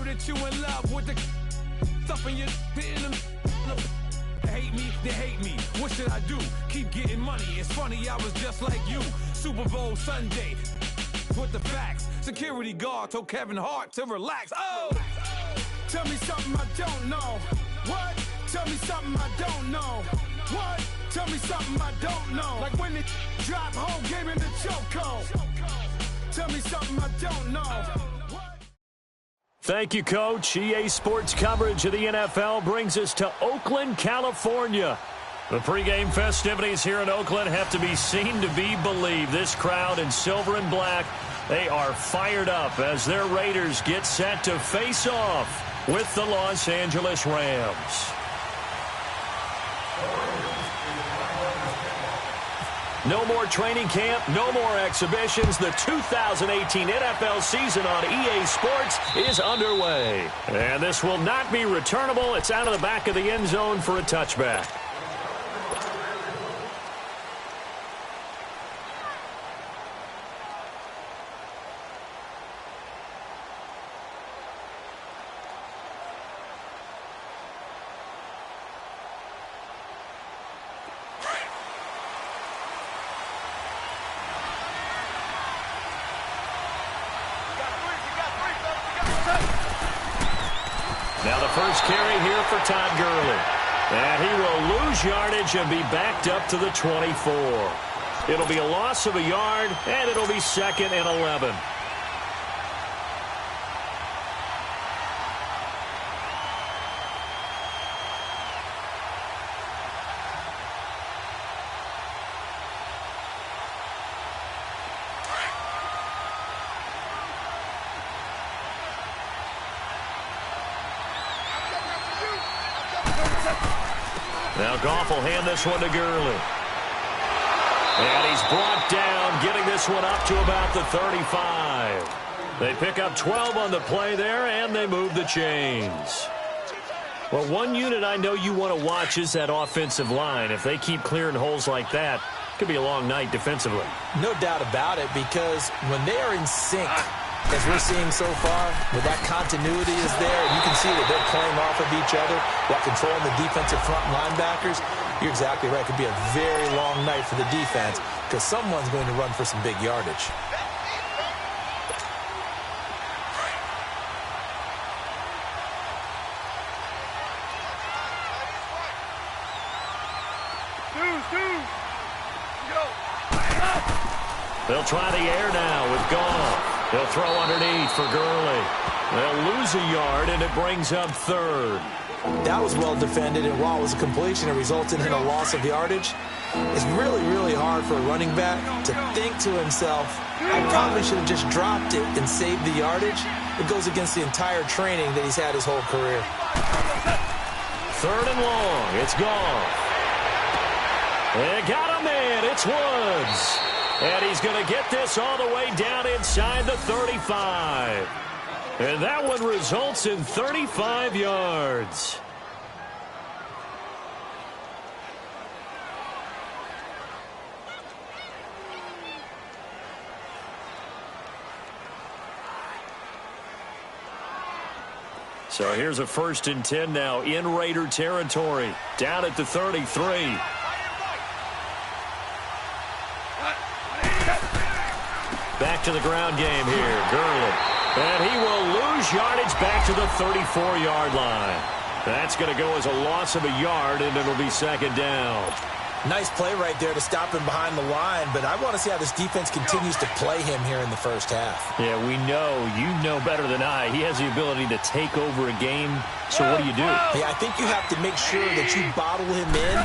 that you in love with the stuff in your hitting them. Hate me, they hate me. What should I do? Keep getting money. It's funny, I was just like you. Super Bowl Sunday. With the facts. Security guard told Kevin Hart to relax. Oh! Tell me something I don't know. What? Tell me something I don't know. What? Tell me something I don't know. Like when the drop home, gave him the chokehold. Tell me something I don't know. Thank you, Coach. EA Sports coverage of the NFL brings us to Oakland, California. The pregame festivities here in Oakland have to be seen to be believed. This crowd in silver and black, they are fired up as their Raiders get set to face off with the Los Angeles Rams. No more training camp, no more exhibitions. The 2018 NFL season on EA Sports is underway. And this will not be returnable. It's out of the back of the end zone for a touchback. Now the first carry here for Todd Gurley. And he will lose yardage and be backed up to the 24. It'll be a loss of a yard, and it'll be 2nd and 11. Now Goff will hand this one to Gurley. And he's brought down, getting this one up to about the 35. They pick up 12 on the play there, and they move the chains. Well, one unit I know you want to watch is that offensive line. If they keep clearing holes like that, it could be a long night defensively. No doubt about it, because when they are in sync, as we're seeing so far, with that continuity is there, you can see that they're playing off of each other while controlling the defensive front linebackers. You're exactly right. It could be a very long night for the defense because someone's going to run for some big yardage. They'll try the air now with Goff. They'll throw underneath for Gurley. They'll lose a yard, and it brings up 3rd. That was well defended, and while it was a completion, it resulted in a loss of yardage. It's really, really hard for a running back to think to himself, I probably should have just dropped it and saved the yardage. It goes against the entire training that he's had his whole career. 3rd and long. It's Goff. They got a man. It's Woods. And he's going to get this all the way down inside the 35. And that one results in 35 yards. So here's a 1st and 10 now in Raider territory. Down at the 33. Back to the ground game here, Gurley. And he will lose yardage back to the 34-yard line. That's going to go as a loss of a yard, and it'll be 2nd down. Nice play right there to stop him behind the line, but I want to see how this defense continues to play him here in the first half. Yeah, we know. You know better than I. He has the ability to take over a game, so what do? Yeah, I think you have to make sure that you bottle him in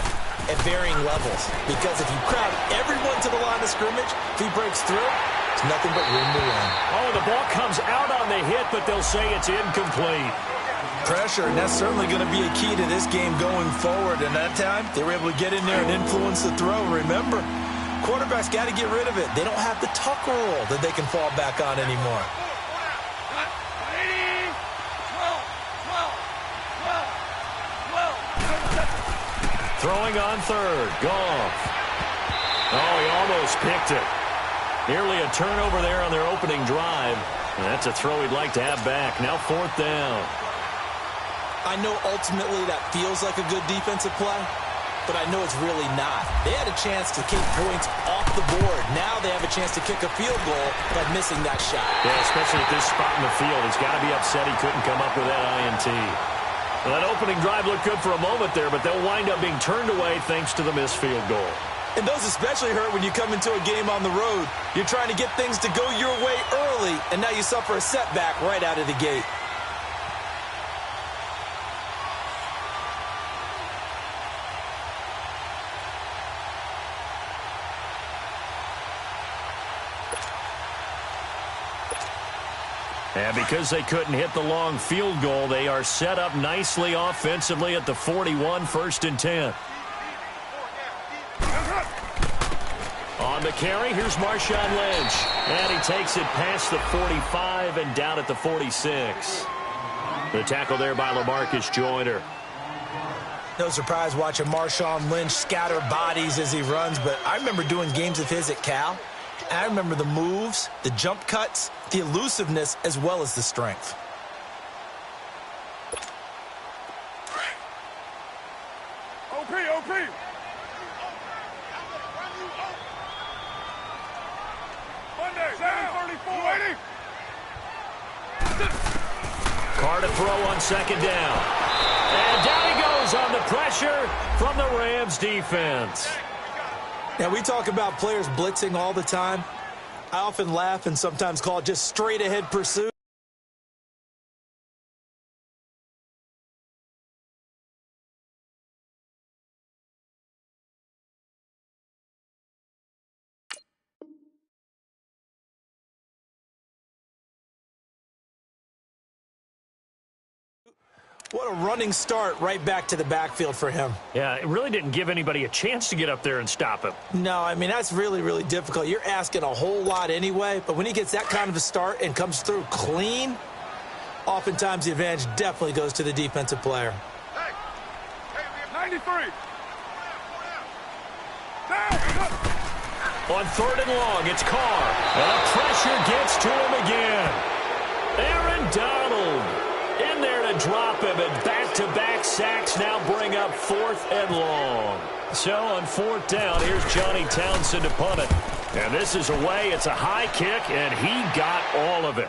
at varying levels, because if you crowd everyone to the line of scrimmage, if he breaks through, it's nothing but room to run. Oh, the ball comes out on the hit, but they'll say it's incomplete. Pressure, and that's certainly going to be a key to this game going forward. And that time, they were able to get in there and influence the throw. Remember, quarterbacks got to get rid of it. They don't have the tuck rule that they can fall back on anymore. Throwing on 3rd, Goff. Oh, he almost picked it. Nearly a turnover there on their opening drive. And that's a throw he'd like to have back. Now 4th down. I know ultimately that feels like a good defensive play, but I know it's really not. They had a chance to kick points off the board. Now they have a chance to kick a field goal by missing that shot. Yeah, especially at this spot in the field. He's got to be upset he couldn't come up with that INT. Well, that opening drive looked good for a moment there, but they'll wind up being turned away thanks to the missed field goal. And those especially hurt when you come into a game on the road. You're trying to get things to go your way early, and now you suffer a setback right out of the gate. And because they couldn't hit the long field goal, they are set up nicely offensively at the 41, 1st and 10. On the carry, here's Marshawn Lynch. And he takes it past the 45 and down at the 46. The tackle there by LaMarcus Joyner. No surprise watching Marshawn Lynch scatter bodies as he runs, but I remember doing games of his at Cal. And I remember the moves, the jump cuts, the elusiveness, as well as the strength. OP. Monday, 734. Waiting. Carr to throw on 2nd down. And down he goes on the pressure from the Rams defense. Now, we talk about players blitzing all the time. I often laugh and sometimes call it just straight-ahead pursuit. What a running start right back to the backfield for him. Yeah, it really didn't give anybody a chance to get up there and stop him. No, I mean, that's really, really difficult. You're asking a whole lot anyway, but when he gets that kind of a start and comes through clean, oftentimes the advantage definitely goes to the defensive player. Hey, we have 93. On 3rd and long, it's Carr. And the pressure gets to him again. Aaron Donald in there to drop him, and back-to-back sacks now bring up 4th and long. So on 4th down, here's Johnny Townsend to punt it. And this is away. It's a high kick, and he got all of it.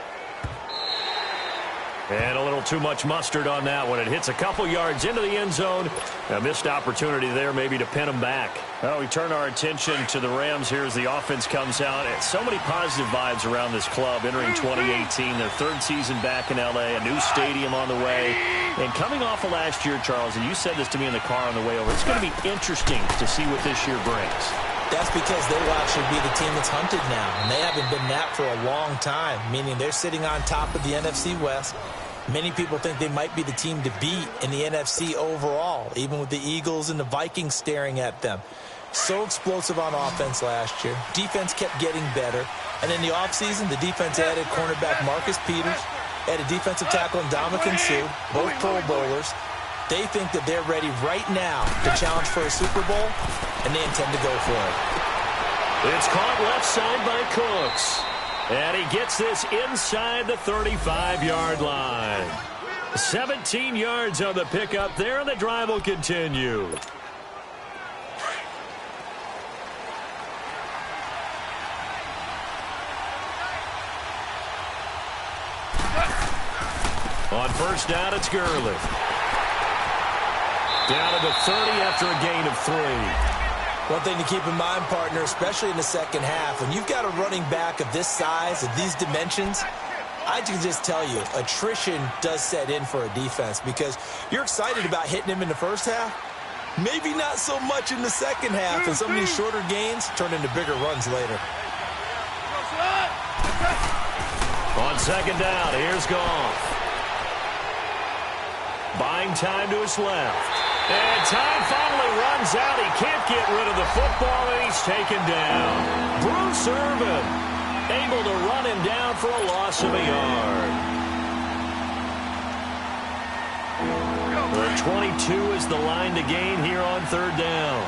And a little too much mustard on that one. It hits a couple yards into the end zone. A missed opportunity there maybe to pin him back. Well, we turn our attention to the Rams here as the offense comes out. And so many positive vibes around this club entering 2018. Their 3rd season back in L.A., a new stadium on the way. And coming off of last year, Charles, and you said this to me in the car on the way over, it's going to be interesting to see what this year brings. That's because they will actually be the team that's hunted now, and they haven't been that for a long time, meaning they're sitting on top of the NFC West. Many people think they might be the team to beat in the NFC overall, even with the Eagles and the Vikings staring at them. So explosive on offense last year. Defense kept getting better. And in the offseason, the defense added cornerback Marcus Peters, added defensive tackle Ndamukong Suh, both Pro Bowlers. They think that they're ready right now to challenge for a Super Bowl, and they intend to go for it. It's caught left side by Cooks. And he gets this inside the 35-yard line. 17 yards on the pickup there, and the drive will continue. On 1st down, it's Gurley. Down to the 30 after a gain of 3. One thing to keep in mind, partner, especially in the second half, when you've got a running back of this size, of these dimensions, I can just tell you, attrition does set in for a defense because you're excited about hitting him in the first half. Maybe not so much in the second half, and some of these shorter gains turn into bigger runs later. On 2nd down, here's Goff. Buying time to his left. And time finally runs out. He can't get rid of the football, and he's taken down. Bruce Irvin able to run him down for a loss of a yard. The 22 is the line to gain here on 3rd down.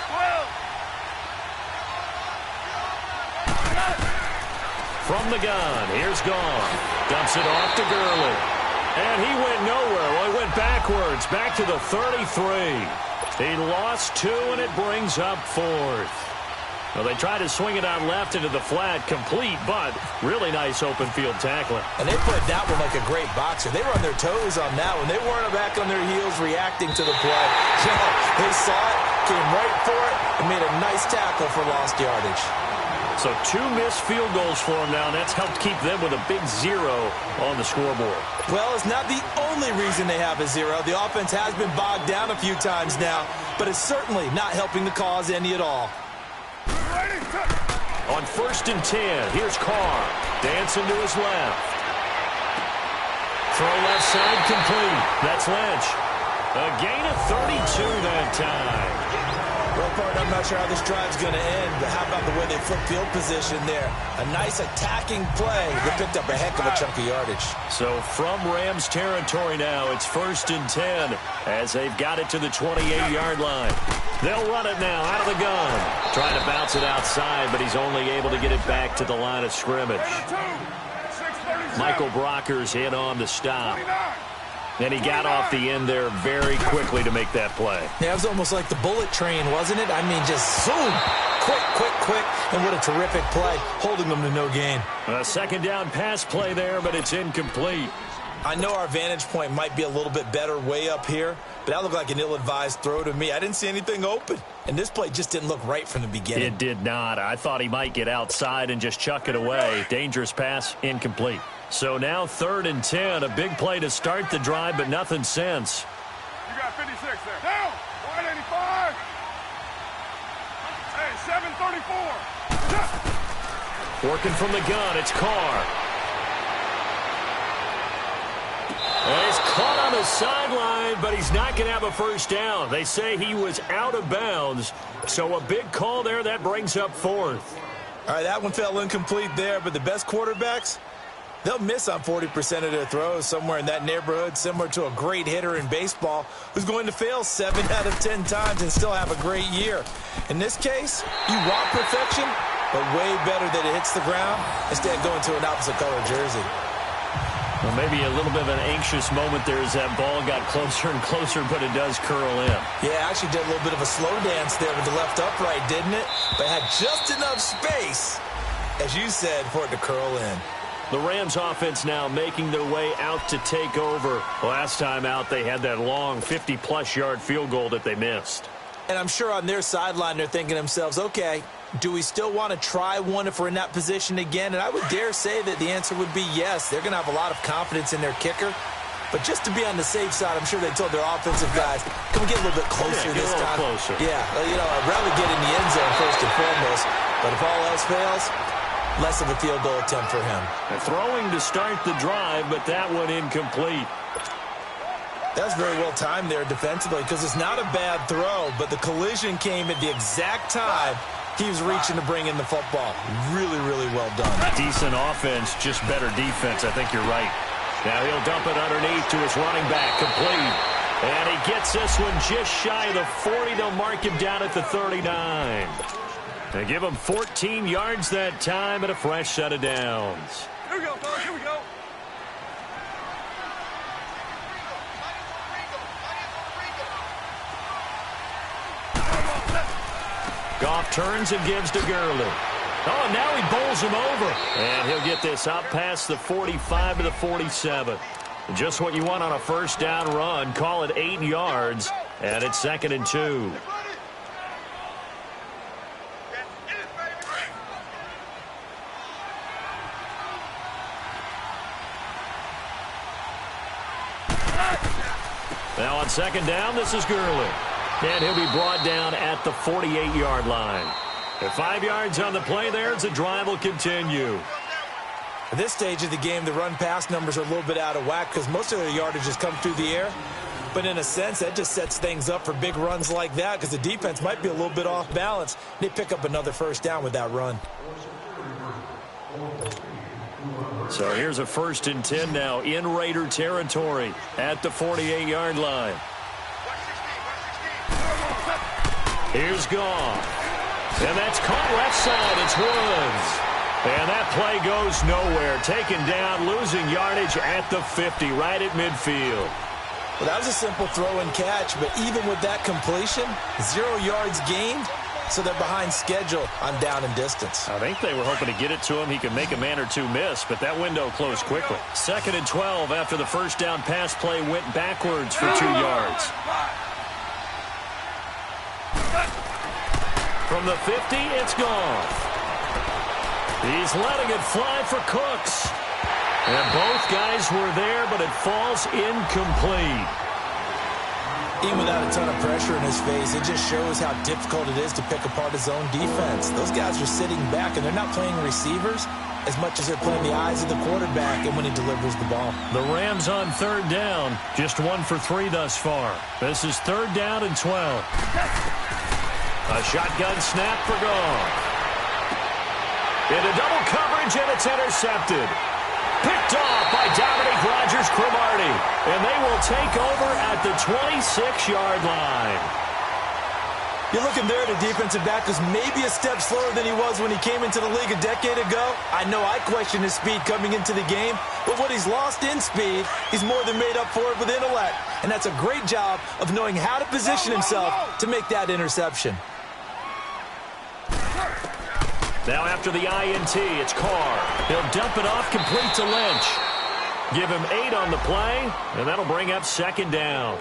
12. from the gun. Here's Goff. Dumps it off to Gurley. And he went nowhere. Well, he went backwards, back to the 33. He lost 2, and it brings up 4th. Well, they tried to swing it out left into the flat, complete, but really nice open field tackling. And they played that one like a great boxer. They were on their toes on that one. They weren't back on their heels reacting to the play. They saw it, came right for it, and made a nice tackle for lost yardage. So 2 missed field goals for them now, and that's helped keep them with a big 0 on the scoreboard. Well, it's not the only reason they have a 0. The offense has been bogged down a few times now, but it's certainly not helping the cause any at all. On 1st and 10, here's Carr. Dancing to his left. Throw left side complete. That's Lynch. A gain of 32 that time. Well, partner, I'm not sure how this drive's going to end, but how about the way they flip field position there? A nice attacking play. They picked up a heck of a chunk of yardage. So from Rams territory now, it's 1st and 10 as they've got it to the 28-yard line. They'll run it now out of the gun. Trying to bounce it outside, but he's only able to get it back to the line of scrimmage. Michael Brocker's in on the stop. And he got off the end there very quickly to make that play. Yeah, it was almost like the bullet train, wasn't it? I mean, just zoom. Quick. And what a terrific play, holding them to no gain. A 2nd down pass play there, but it's incomplete. I know our vantage point might be a little bit better way up here, but that looked like an ill-advised throw to me. I didn't see anything open. And this play just didn't look right from the beginning. It did not. I thought he might get outside and just chuck it away. Dangerous pass, incomplete. So now 3rd and 10, a big play to start the drive, but nothing since. You got 56 there. Down. 185. Hey, 734. Working from the gun, it's Carr. And he's caught on the sideline, but he's not going to have a first down. They say he was out of bounds. So a big call there, that brings up 4th. All right, that one fell incomplete there, but the best quarterbacks, they'll miss on 40% of their throws, somewhere in that neighborhood, similar to a great hitter in baseball who's going to fail 7 out of 10 times and still have a great year. In this case, you want perfection, but way better that it hits the ground instead of going to an opposite color jersey. Well, maybe a little bit of an anxious moment there as that ball got closer and closer, but it does curl in. Yeah, actually did a little bit of a slow dance there with the left upright, didn't it? But had just enough space, as you said, for it to curl in. The Rams offense now making their way out to take over. Last time out, they had that long 50-plus yard field goal that they missed. And I'm sure on their sideline they're thinking to themselves, okay, do we still want to try one if we're in that position again? And I would dare say that the answer would be yes. They're going to have a lot of confidence in their kicker. But just to be on the safe side, I'm sure they told their offensive guys, can we get a little bit closer this time? Closer. Yeah, well, I'd rather get in the end zone first and foremost. But if all else fails, less of a field goal attempt for him. They're throwing to start the drive, but that one incomplete. That's very well timed there defensively because it's not a bad throw, but the collision came at the exact time he was reaching to bring in the football. Really, really well done. Decent offense, just better defense. I think you're right. Now he'll dump it underneath to his running back, complete. And he gets this one just shy of the 40. They'll mark him down at the 39. They give him 14 yards that time and a fresh set of downs. Here we go, fellas. Here we go. Goff turns and gives to Gurley. Oh, and now he bowls him over. And he'll get this up past the 45 to the 47. Just what you want on a first down run. Call it 8 yards. And it's 2nd and 2. Now on 2nd down, this is Gurley. And he'll be brought down at the 48-yard line. At 5 yards on the play there, the drive will continue. At this stage of the game, the run-pass numbers are a little bit out of whack because most of their yardage has come through the air. But in a sense, that just sets things up for big runs like that because the defense might be a little bit off balance. They pick up another first down with that run. So here's a 1st and 10 now in Raider territory at the 48-yard line. Here's Goff. And that's caught left side. It's Woods. And that play goes nowhere. Taken down, losing yardage at the 50, right at midfield. Well, that was a simple throw and catch, but even with that completion, 0 yards gained, so they're behind schedule on down and distance. I think they were hoping to get it to him. He could make a man or two miss, but that window closed quickly. 2nd and 12 after the first down pass play went backwards for 2 yards. From the 50, it's gone. He's letting it fly for Cooks. And both guys were there, but it falls incomplete. Even without a ton of pressure in his face, it just shows how difficult it is to pick apart his own defense. Those guys are sitting back, and they're not playing receivers as much as they're playing the eyes of the quarterback and when he delivers the ball. The Rams on 3rd down, just 1 for 3 thus far. This is 3rd down and 12. A shotgun snap for Goff. Into double coverage, and it's intercepted. Picked off by Dominique Rodgers-Cromartie. And they will take over at the 26-yard line. You're looking there at a defensive back who's maybe a step slower than he was when he came into the league a decade ago. I know I questioned his speed coming into the game, but what he's lost in speed, he's more than made up for it with intellect. And that's a great job of knowing how to position himself to make that interception. Now after the INT, it's Carr. He'll dump it off, complete to Lynch. Give him 8 on the play, and that'll bring up 2nd down.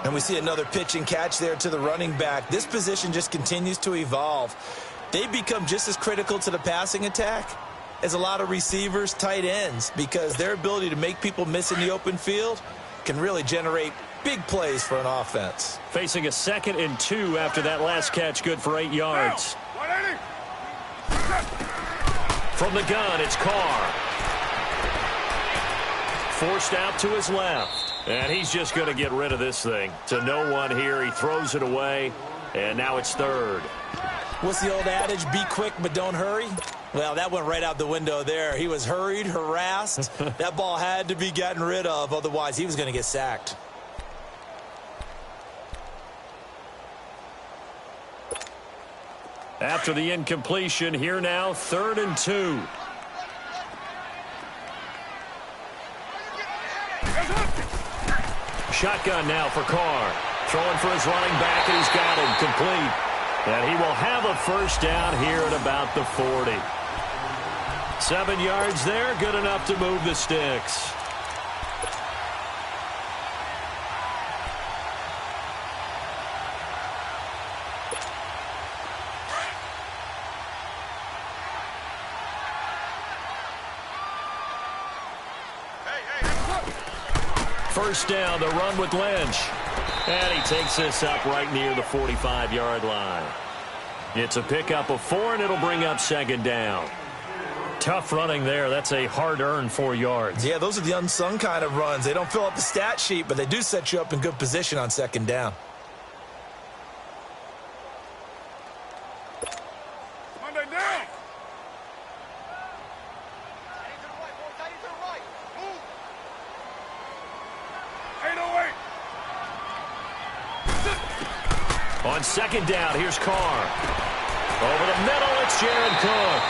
And we see another pitch and catch there to the running back. This position just continues to evolve. They become just as critical to the passing attack as a lot of receivers, tight ends, because their ability to make people miss in the open field can really generate big plays for an offense. Facing a 2nd and 2 after that last catch, good for 8 yards. From the gun, it's Carr. Forced out to his left. And he's just going to get rid of this thing. To no one here. He throws it away. And now it's 3rd. What's the old adage? Be quick, but don't hurry. Well, that went right out the window there. He was hurried, harassed. That ball had to be gotten rid of. Otherwise, he was going to get sacked. After the incompletion, here now, 3rd and 2. Shotgun now for Carr. Throwing for his running back, and he's got him complete. And he will have a first down here at about the 40. 7 yards there, good enough to move the sticks. First down, the run with Lynch. And he takes this up right near the 45-yard line. It's a pickup of 4, and it'll bring up 2nd down. Tough running there. That's a hard-earned 4 yards. Yeah, those are the unsung kind of runs. They don't fill up the stat sheet, but they do set you up in good position on 2nd down. Monday down. On 2nd down, here's Carr. Over the middle, it's Jared Cook.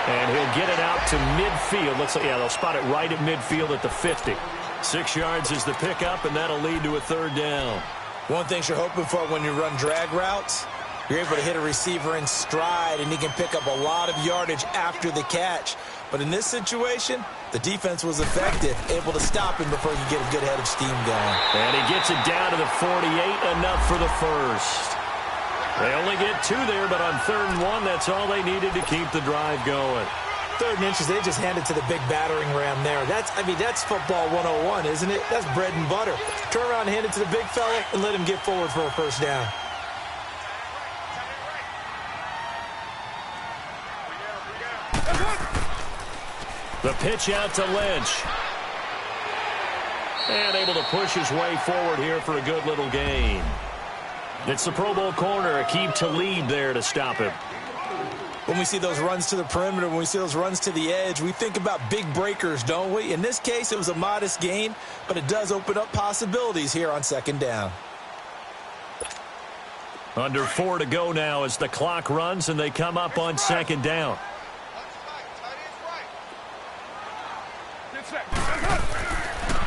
And he'll get it out to midfield. Looks like, yeah, they'll spot it right at midfield at the 50. 6 yards is the pickup, and that'll lead to a 3rd down. One thing you're hoping for when you run drag routes, you're able to hit a receiver in stride, and he can pick up a lot of yardage after the catch. But in this situation, the defense was effective, able to stop him before he could get a good head of steam going. And he gets it down to the 48, enough for the first. They only get 2 there, but on 3rd and 1, that's all they needed to keep the drive going. 3rd and inches, they just handed to the big battering ram there. That's football 101, isn't it? That's bread and butter. Turn around and hand it to the big fella and let him get forward for a first down. The pitch out to Lynch. And able to push his way forward here for a good little gain. It's the Pro Bowl corner, Aqib Talib there to stop him. When we see those runs to the perimeter, when we see those runs to the edge, we think about big breakers, don't we? In this case, it was a modest gain, but it does open up possibilities here on 2nd down. Under 4 to go now as the clock runs and they come up on 2nd down.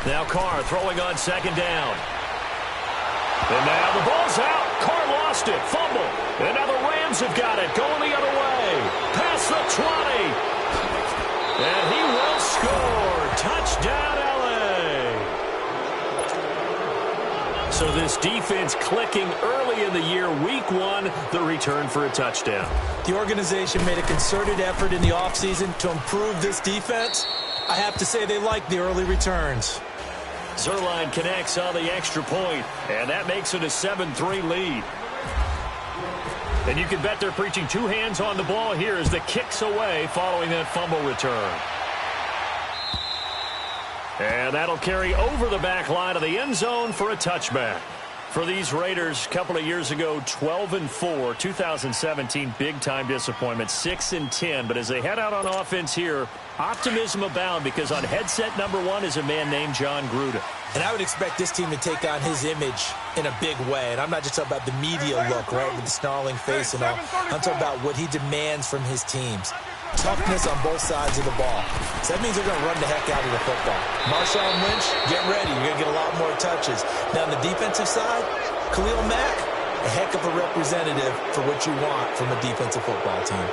Now Carr throwing on second down. And now the ball's out. Carr lost it. Fumble. And now the Rams have got it. Going the other way. Past the 20. And he will score. Touchdown, L.A. So this defense clicking early in the year. Week 1, the return for a touchdown. The organization made a concerted effort in the offseason to improve this defense. I have to say they like the early returns. Zerline connects on the extra point, and that makes it a 7-3 lead. And you can bet they're preaching 2 hands on the ball here as the kick's away following that fumble return. And that'll carry over the back line of the end zone for a touchback. For these Raiders, a couple of years ago, 12-4, 2017, big-time disappointment, 6-10. But as they head out on offense here, optimism abound because on headset number 1 is a man named John Gruden. And I would expect this team to take on his image in a big way. And I'm not just talking about the media look, right, with the snarling face and all. I'm talking about what he demands from his teams. Toughness on both sides of the ball. So that means they're going to run the heck out of the football. Marshawn Lynch, get ready. You're going to get a lot more touches. Now, on the defensive side, Khalil Mack, a heck of a representative for what you want from a defensive football team.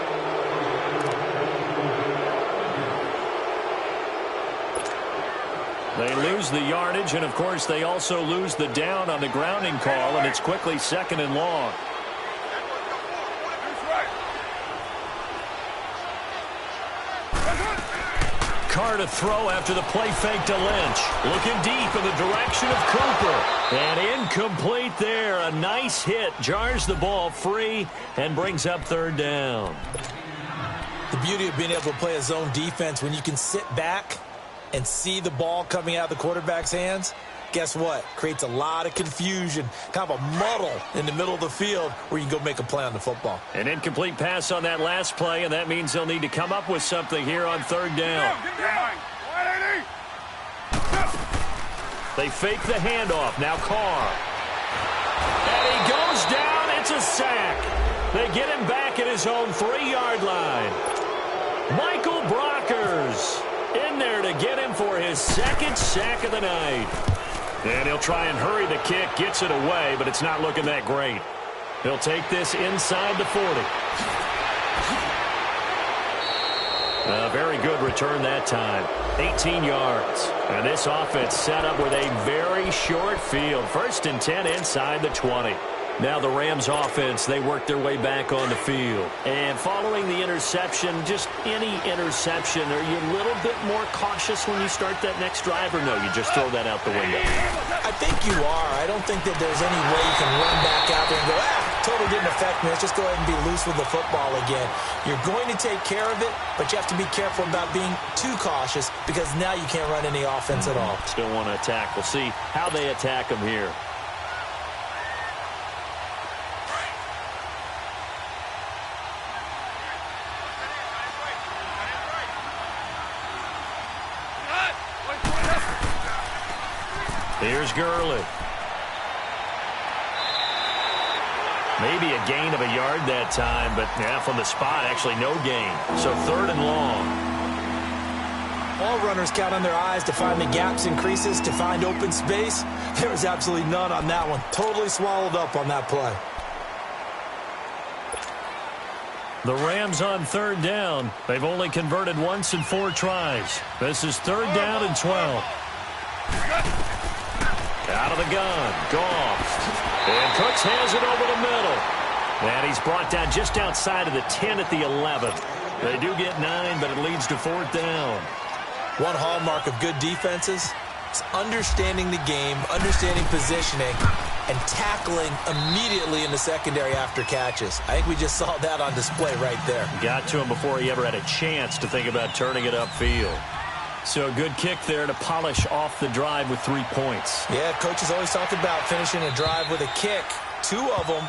They lose the yardage, and, of course, they also lose the down on the grounding call, and it's quickly 2nd and long. Carr to throw after the play fake to Lynch. Looking deep in the direction of Cooper. And incomplete there. A nice hit. Jars the ball free and brings up 3rd down. The beauty of being able to play a zone defense when you can sit back and see the ball coming out of the quarterback's hands, guess what? Creates a lot of confusion, kind of a muddle in the middle of the field where you can go make a play on the football. An incomplete pass on that last play, and that means they'll need to come up with something here on 3rd down. They fake the handoff. Now Carr. And he goes down. It's a sack. They get him back at his own 3-yard line. Michael Brockers in there to get him for his 2nd sack of the night. And he'll try and hurry the kick, gets it away, but it's not looking that great. He'll take this inside the 40. A very good return that time. 18 yards. And this offense set up with a very short field. 1st and 10 inside the 20. Now the Rams offense, they work their way back on the field. And following the interception, just any interception, are you a little bit more cautious when you start that next drive, or no, you just throw that out the window? I think you are. I don't think that there's any way you can run back out there and go, totally didn't affect me. Let's just go ahead and be loose with the football again. You're going to take care of it, but you have to be careful about being too cautious because now you can't run any offense at all. Still want to attack. We'll see how they attack them here. Here's Gurley. Maybe a gain of a yard that time, but yeah, from the spot, actually no gain. So 3rd and long. All runners count on their eyes to find the gaps and creases, to find open space. There was absolutely none on that one. Totally swallowed up on that play. The Rams on 3rd down. They've only converted once in 4 tries. This is 3rd down and 12. Out of the gun, Goff. And Cooks has it over the middle. And he's brought down just outside of the 10 at the 11. They do get 9, but it leads to 4th down. One hallmark of good defenses is understanding the game, understanding positioning, and tackling immediately in the secondary after catches. I think we just saw that on display right there. Got to him before he ever had a chance to think about turning it upfield. So a good kick there to polish off the drive with 3 points. Yeah, coaches always talk about finishing a drive with a kick. 2 of them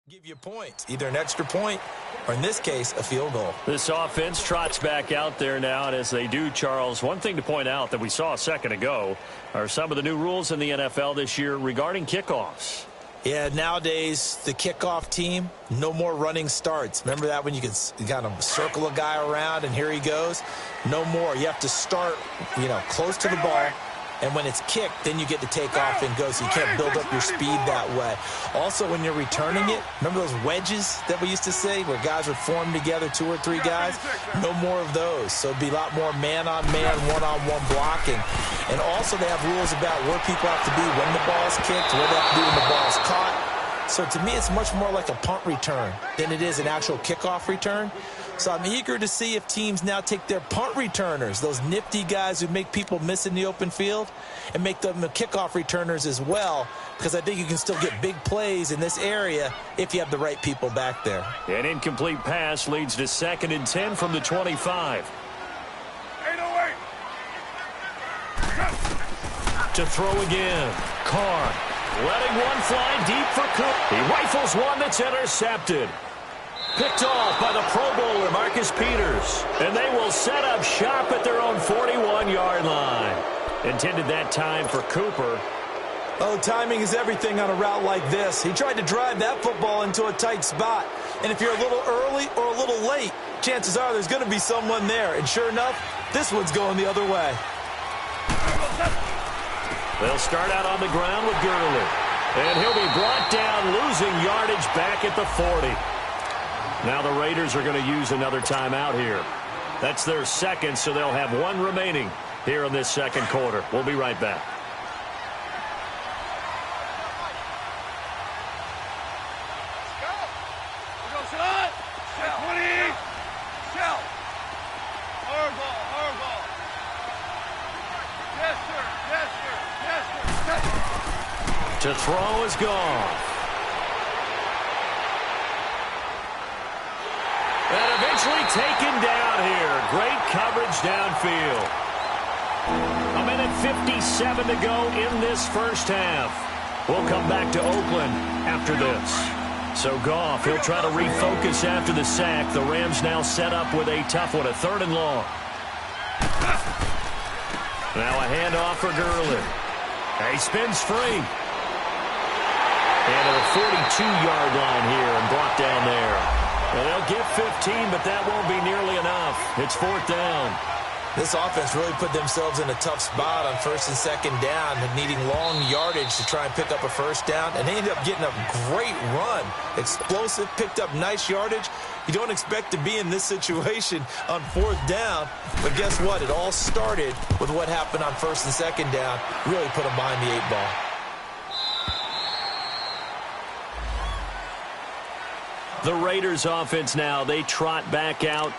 Give you points, either an extra point or, in this case, a field goal. This offense trots back out there now, and as they do, Charles, one thing to point out that we saw a second ago are some of the new rules in the NFL this year regarding kickoffs. Yeah, nowadays, the kickoff team, no more running starts. Remember that when you kind of circle a guy around and here he goes? No more. You have to start, close to the ball. And when it's kicked, then you get to take off and go, so you can't build up your speed that way. Also, when you're returning it, remember those wedges that we used to say where guys would form together, 2 or 3 guys? No more of those. So it'd be a lot more man-on-man, one-on-one blocking. And also they have rules about where people have to be when the ball's kicked, where they have to be when the ball's caught. So to me, it's much more like a punt return than it is an actual kickoff return. So I'm eager to see if teams now take their punt returners, those nifty guys who make people miss in the open field, and make them the kickoff returners as well, because I think you can still get big plays in this area if you have the right people back there. An incomplete pass leads to 2nd and 10 from the 25. 808. To throw again. Carr letting one fly deep for Cook. He rifles one that's intercepted. Picked off by the Pro Bowler, Marcus Peters. And they will set up shop at their own 41-yard line. Intended that time for Cooper. Oh, timing is everything on a route like this. He tried to drive that football into a tight spot. And if you're a little early or a little late, chances are there's going to be someone there. And sure enough, this one's going the other way. They'll start out on the ground with Gurley. And he'll be brought down, losing yardage back at the 40. Now the Raiders are going to use another timeout here. That's their second, so they'll have one remaining here in this second quarter. We'll be right back. To throw is gone. And eventually taken down here. Great coverage downfield. 1:57 to go in this first half. We'll come back to Oakland after this. So Goff, he'll try to refocus after the sack. The Rams now set up with a tough one, a 3rd and long. Now a handoff for Gurley. He spins free. And at a 42-yard line here and brought down there. And they'll get 15, but that won't be nearly enough. It's 4th down. This offense really put themselves in a tough spot on 1st and 2nd down, needing long yardage to try and pick up a 1st down. And they ended up getting a great run. Explosive, picked up nice yardage. You don't expect to be in this situation on 4th down. But guess what? It all started with what happened on 1st and 2nd down. Really put them behind the 8 ball. The Raiders offense now, they trot back out.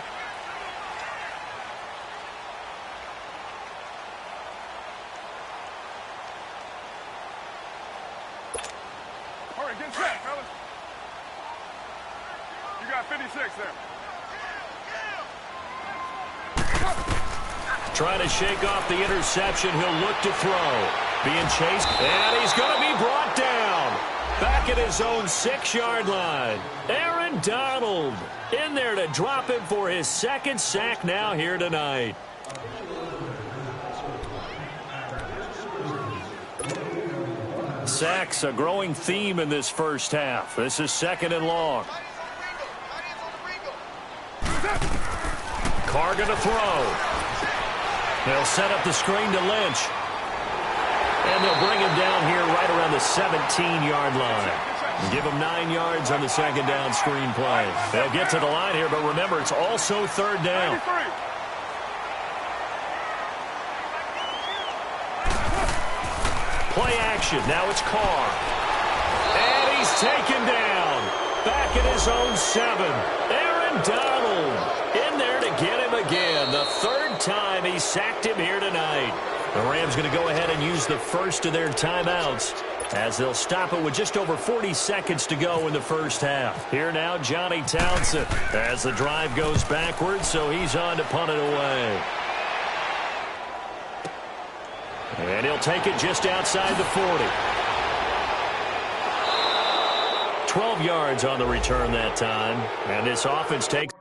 All right, get set, fellas. You got 56 there. Trying to shake off the interception. He'll look to throw. Being chased, and he's going to be brought down. Back at his own 6-yard line. Aaron Donald in there to drop him for his 2nd sack now here tonight. Sacks, a growing theme in this first half. This is 2nd and long. Carr going to throw. They'll set up the screen to Lynch. And they'll bring him down here right around the 17-yard line. Give him 9 yards on the 2nd down screen play. They'll get to the line here, but remember, it's also 3rd down. Play action. Now it's Carr. And he's taken down. Back at his own 7. Aaron Donald in there to get him again. The 3rd time he sacked him here tonight. The Rams going to go ahead and use the first of their timeouts as they'll stop it with just over 40 seconds to go in the first half. Here now, Johnny Townsend as the drive goes backwards, so he's on to punt it away. And he'll take it just outside the 40. 12 yards on the return that time. And this offense takes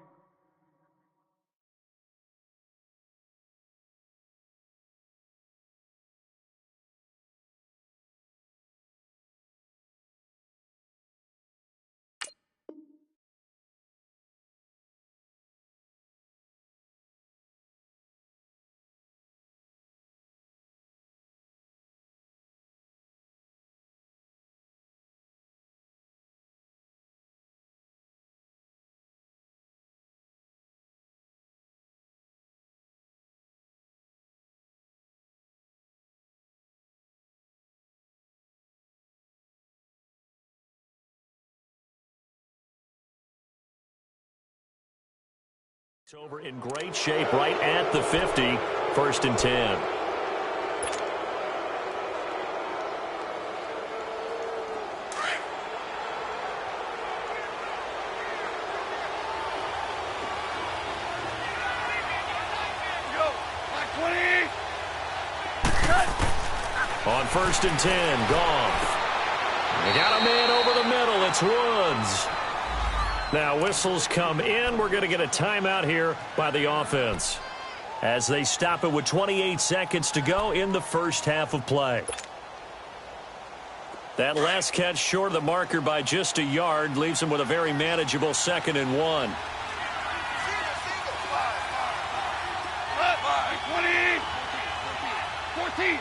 over in great shape right at the 50. 1st and 10. On 1st and 10, Goff. They got a man over the middle. It's Woods. Now whistles come in. We're going to get a timeout here by the offense as they stop it with 28 seconds to go in the first half of play. That last catch short of the marker by just a yard leaves them with a very manageable 2nd and 1. 14.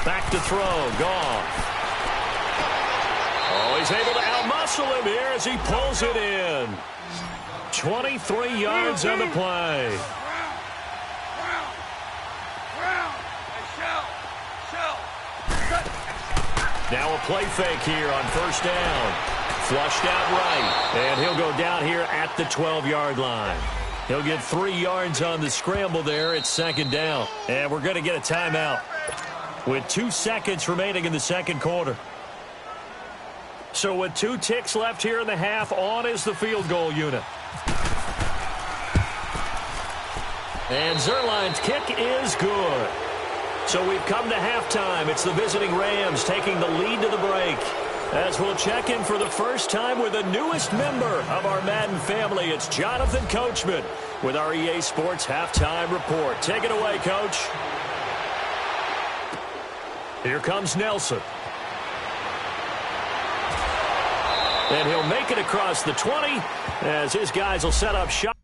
Back to throw. Goff. Oh, he's able to outmuscle him here as he pulls it in. 23 yards on the play. Now a play fake here on 1st down. Flushed out right. And he'll go down here at the 12-yard line. He'll get 3 yards on the scramble there. It's 2nd down. And we're going to get a timeout with 2 seconds remaining in the second quarter. So with 2 ticks left here in the half, on is the field goal unit. And Zerline's kick is good. So we've come to halftime. It's the visiting Rams taking the lead to the break. As we'll check in for the first time with the newest member of our Madden family, it's Jonathan Coachman with our EA Sports Halftime Report. Take it away, Coach. Here comes Nelson. And he'll make it across the 20 as his guys will set up shop.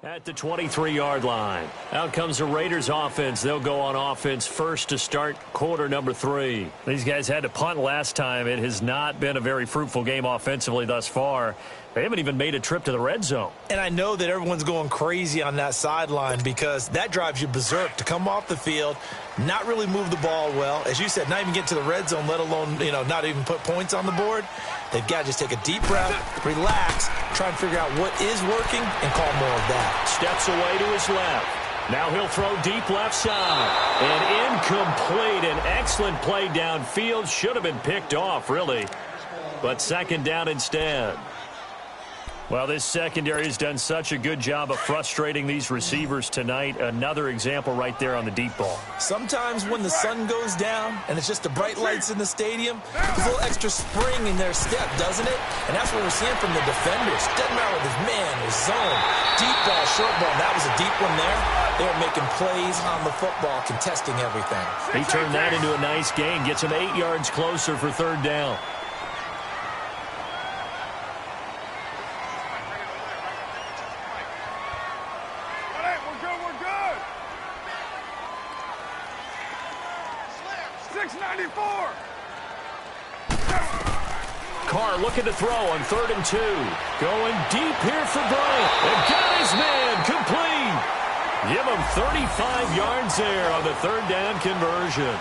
At the 23-yard line. Out comes the Raiders offense. They'll go on offense first to start quarter number 3. These guys had to punt last time. It has not been a very fruitful game offensively thus far. They haven't even made a trip to the red zone. And I know that everyone's going crazy on that sideline because that drives you berserk to come off the field, not really move the ball well. As you said, not even get to the red zone, let alone, not even put points on the board. They've got to just take a deep breath, relax, try and figure out what is working, and call more of that. Steps away to his left. Now he'll throw deep left side. And incomplete. An excellent play downfield. Should have been picked off, really. But 2nd down instead. Well, this secondary has done such a good job of frustrating these receivers tonight. Another example right there on the deep ball. Sometimes when the sun goes down and it's just the bright lights in the stadium, there's a little extra spring in their step, doesn't it? And that's what we're seeing from the defenders. Doesn't matter with his man, his zone, deep ball, short ball. That was a deep one there. They were making plays on the football, contesting everything. He turned that into a nice gain, gets him 8 yards closer for 3rd down. Carr looking to throw on 3rd and 2. Going deep here for Bryant. And got his man complete. Give him 35 yards there on the 3rd down conversion.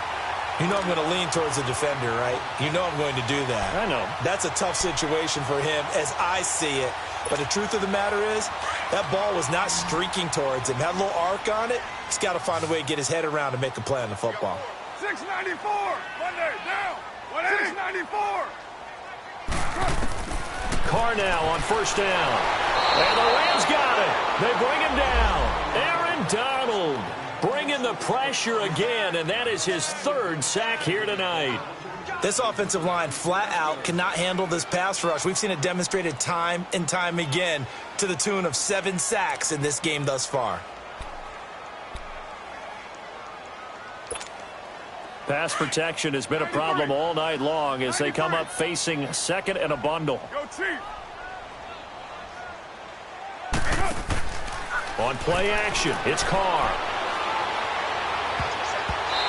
You know I'm going to lean towards the defender, right? You know I'm going to do that. I know. That's a tough situation for him as I see it. But the truth of the matter is, that ball was not streaking towards him. Had a little arc on it. He's got to find a way to get his head around and make a play on the football. 694. Monday, down. 694. Carr now on first down. And the Rams got it. They bring him down. Aaron Donald bringing the pressure again, and that is his third sack here tonight. This offensive line flat out cannot handle this pass rush. We've seen it demonstrated time and time again to the tune of 7 sacks in this game thus far. Pass protection has been a problem all night long as they come up facing second and a bundle. Go Chief. On play action, it's Carr.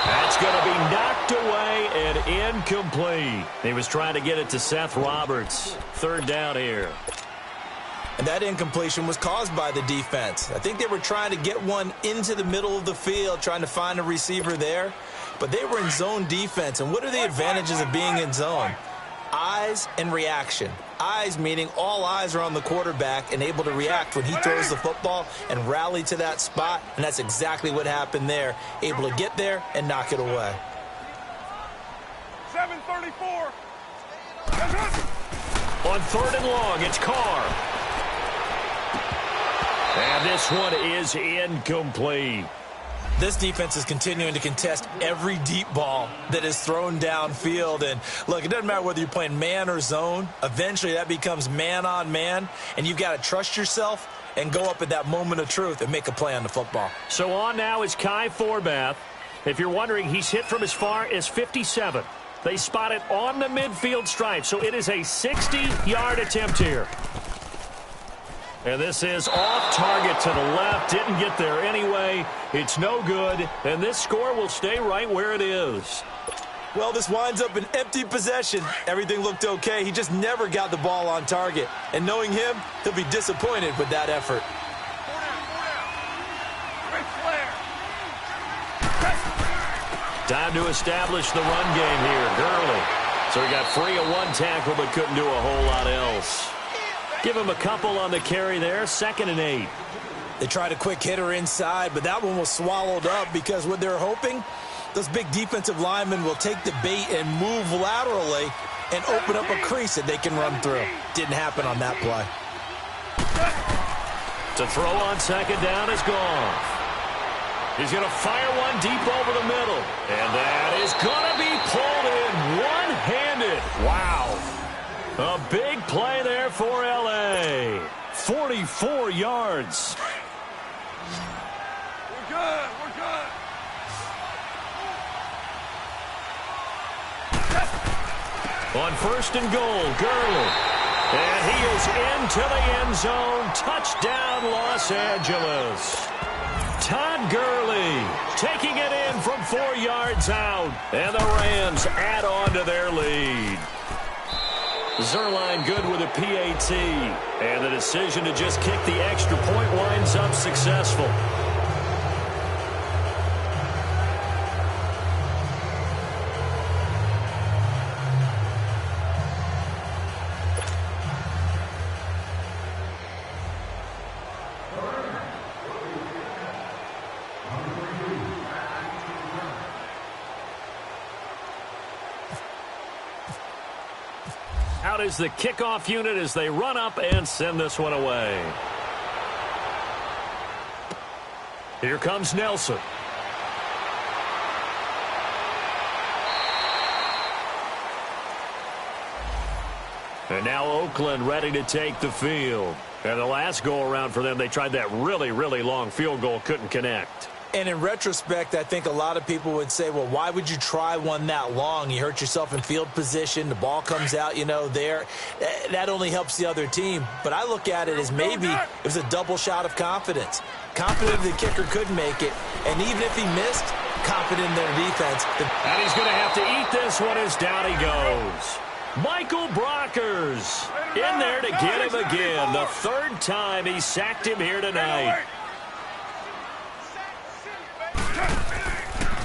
That's going to be knocked away and incomplete. He was trying to get it to Seth Roberts. Third down here. And that incompletion was caused by the defense. I think they were trying to get one into the middle of the field, trying to find a receiver there. But they were in zone defense. And what are the advantages of being in zone? Eyes and reaction. Eyes meaning all eyes are on the quarterback and able to react when he throws the football and rally to that spot. And that's exactly what happened there. Able to get there and knock it away. 734. On third and long, it's Carr. And this one is incomplete. This defense is continuing to contest every deep ball that is thrown downfield. And, look, it doesn't matter whether you're playing man or zone. Eventually, that becomes man-on-man, and you've got to trust yourself and go up at that moment of truth and make a play on the football. So on now is Kai Forbath. If you're wondering, he's hit from as far as 57. They spot it on the midfield stripe, so it is a 60-yard attempt here. And this is off target to the left. Didn't get there anyway. It's no good. And this score will stay right where it is. Well, this winds up an empty possession. Everything looked okay. He just never got the ball on target. And knowing him, he'll be disappointed with that effort. Time to establish the run game here. Gurley. So he got free of one tackle but couldn't do a whole lot else. Give him a couple on the carry there. 2nd and 8. They tried a quick hitter inside, but that one was swallowed up because what they're hoping, those big defensive linemen will take the bait and move laterally and open up a crease that they can run through. Didn't happen on that play. To throw on 2nd down is gone. He's going to fire one deep over the middle. And that is going to be pulled in one-handed. Wow. A big play there for L.A. 44 yards. We're good. We're good. On 1st and goal, Gurley. And he is into the end zone. Touchdown, Los Angeles. Todd Gurley taking it in from 4 yards out. And the Rams add on to their lead. Zerline good with a PAT. And the decision to just kick the extra point winds up successful. Out is the kickoff unit as they run up and send this one away. Here comes Nelson. And now Oakland ready to take the field. And the last go-around for them, they tried that really, really long field goal, couldn't connect. And in retrospect, I think a lot of people would say, well, why would you try one that long? You hurt yourself in field position. The ball comes out, there. That only helps the other team. But I look at it as maybe it was a double shot of confidence. Confident the kicker could make it. And even if he missed, confident in their defense. And he's going to have to eat this one as down he goes. Michael Brockers in there to get him again. The 3rd time he sacked him here tonight.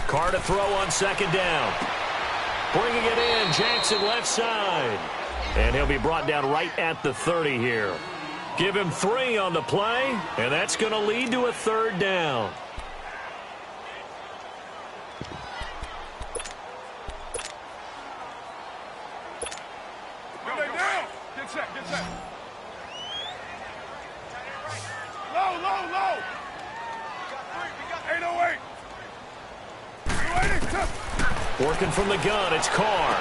Carr to throw on 2nd down. Bringing it in, Jackson left side. And he'll be brought down right at the 30 here. Give him 3 on the play, and that's going to lead to a 3rd down. Get set, get set. Low, low, low. 808. 280. Working from the gun, it's Carr.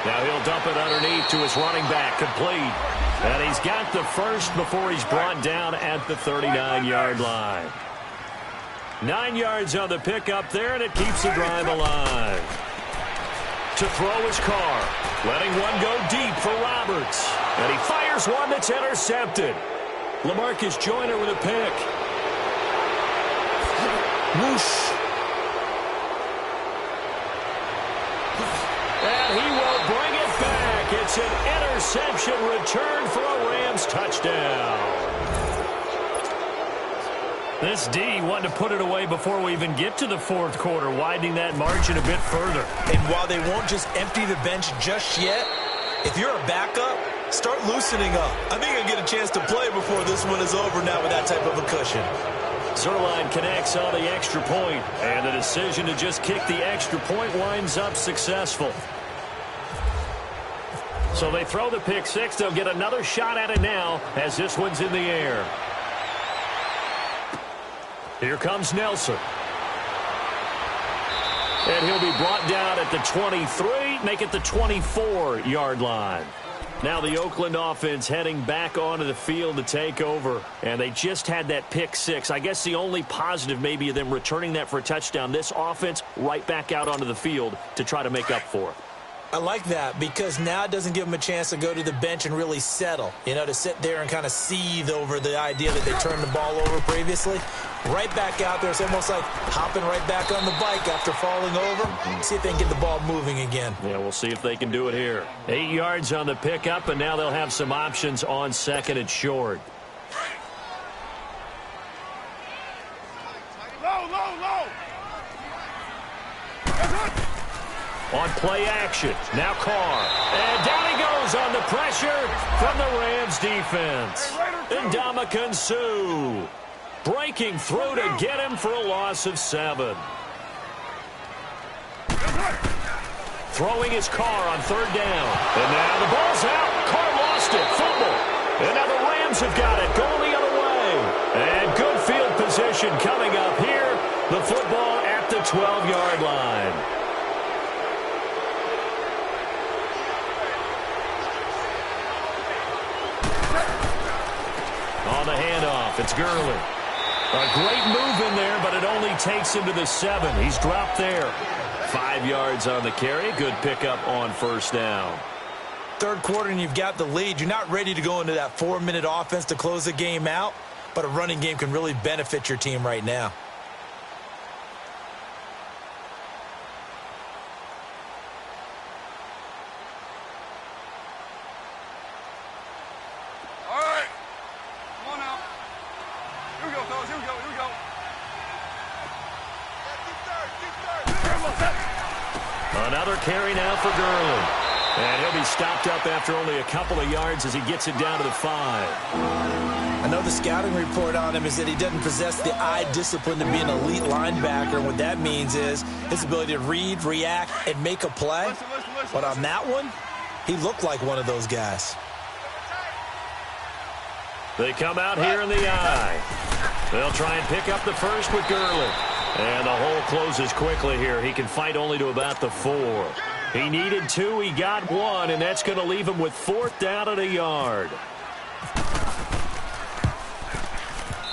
Now he'll dump it underneath to his running back, complete. And he's got the first before he's brought down at the 39-yard line. 9 yards on the pickup there, and it keeps the drive alive. To throw is Carr. Letting one go deep for Roberts. And he fires one that's intercepted. LaMarcus Joyner with a pick. Whoosh. And he will bring it back. It's an interception return for a Rams touchdown. This D wanted to put it away before we even get to the 4th quarter, widening that margin a bit further. And while they won't just empty the bench just yet, if you're a backup, start loosening up. I think you'll get a chance to play before this one is over now with that type of a cushion. Zerline connects on the extra point, and the decision to just kick the extra point winds up successful. So they throw the pick 6. They'll get another shot at it now as this one's in the air. Here comes Nelson. And he'll be brought down at the 23, make it the 24-yard line. Now the Oakland offense heading back onto the field to take over. And they just had that pick 6. I guess the only positive maybe of them returning that for a touchdown. This offense right back out onto the field to try to make up for it. I like that because now it doesn't give them a chance to go to the bench and really settle, to sit there and kind of seethe over the idea that they turned the ball over previously. Right back out there. It's almost like hopping right back on the bike after falling over. See if they can get the ball moving again. Yeah, we'll see if they can do it here. 8 yards on the pickup, and now they'll have some options on 2nd and short. Low, low, low. On play action, now Carr. And down he goes on the pressure from the Rams defense. Ndamukong Suh breaking through to get him for a loss of 7. Throwing his Carr on 3rd down. And now the ball's out. Carr lost it. Fumble. And now the Rams have got it. Going the other way. And good field position coming up here. The football at the 12-yard line. On the handoff, it's Gurley. A great move in there, but it only takes him to the 7. He's dropped there. 5 yards on the carry. Good pickup on 1st down. 3rd quarter and you've got the lead. You're not ready to go into that 4-minute offense to close the game out, but a running game can really benefit your team right now. Another carry now for Gurley. And he'll be stopped up after only a couple of yards as he gets it down to the 5. I know the scouting report on him is that he doesn't possess the eye discipline to be an elite linebacker. And what that means is his ability to read, react, and make a play. But on that one, he looked like one of those guys. They come out here in the eye. They'll try and pick up the first with Gurley. And the hole closes quickly here. He can fight only to about the 4. He needed 2. He got 1, and that's going to leave him with 4th down at a yard.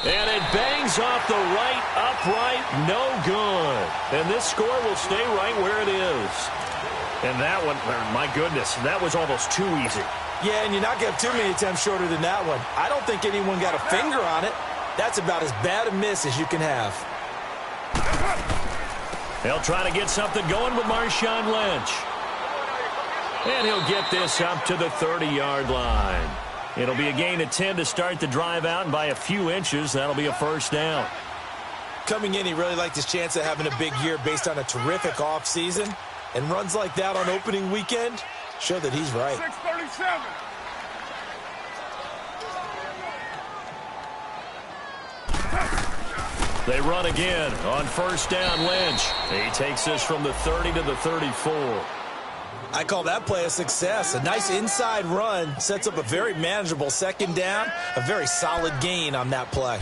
And it bangs off the right upright. No good. And this score will stay right where it is. And that one, my goodness, that was almost too easy. Yeah, and you're not going to have too many attempts shorter than that one. I don't think anyone got a finger on it. That's about as bad a miss as you can have. They'll try to get something going with Marshawn Lynch. And he'll get this up to the 30-yard line. It'll be a gain of 10 to start the drive out, and by a few inches, that'll be a 1st down. Coming in, he really liked his chance of having a big year based on a terrific offseason. And runs like that on opening weekend show that he's right. 637. They run again on first down. Lynch. He takes this from the 30 to the 34. I call that play a success. A nice inside run sets up a very manageable second down. A very solid gain on that play.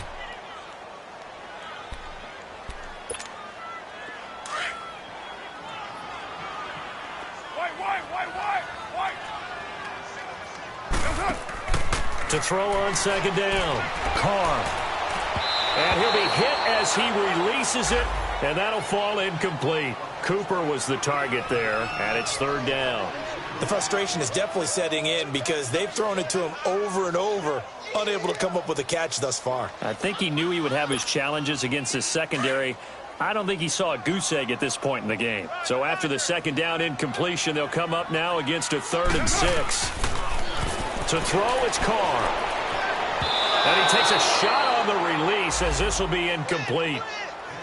To throw on second down. Carr. And he'll be hit as he releases it, and that'll fall incomplete. Cooper was the target there, and it's third down. The frustration is definitely setting in because they've thrown it to him over and over, unable to come up with a catch thus far. I think he knew he would have his challenges against his secondary. I don't think he saw a goose egg at this point in the game. So after the second down incompletion, they'll come up now against a 3rd and 6. To throw, it's Carr. And he takes a shot on the release as this will be incomplete.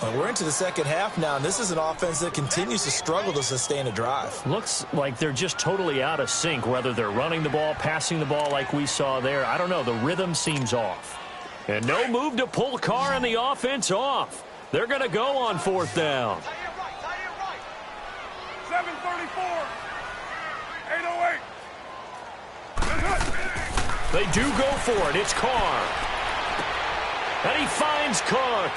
Well, we're into the second half now, and this is an offense that continues to struggle to sustain a drive. Looks like they're just totally out of sync, whether they're running the ball, passing the ball like we saw there. I don't know. The rhythm seems off. And no move to pull Carr and the offense off. They're going to go on 4th down. 734. 808. They do go for it. It's Carr. And he finds Cook.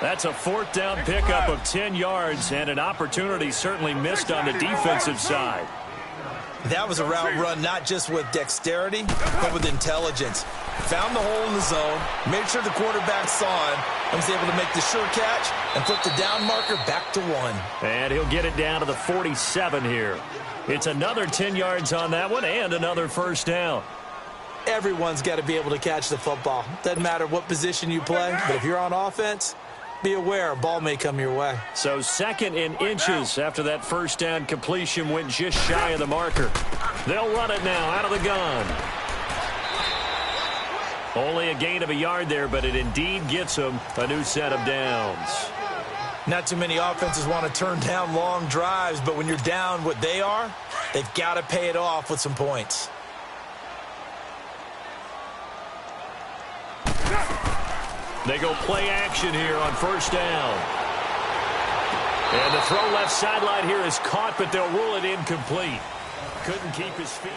That's a 4th down pickup of 10 yards and an opportunity certainly missed on the defensive side. That was a route run not just with dexterity, but with intelligence. Found the hole in the zone, made sure the quarterback saw him, and was able to make the sure catch and flip the down marker back to 1. And he'll get it down to the 47 here. It's another 10 yards on that one and another 1st down. Everyone's got to be able to catch the football. Doesn't matter what position you play, but if you're on offense, be aware a ball may come your way. So 2nd and inches after that 1st down completion went just shy of the marker. They'll run it now out of the gun. Only a gain of a yard there, but it indeed gets them a new set of downs. Not too many offenses want to turn down long drives, but when you're down what they are, they've got to pay it off with some points. They go play action here on 1st down. And the throw left sideline here is caught, but they'll rule it incomplete. Couldn't keep his feet.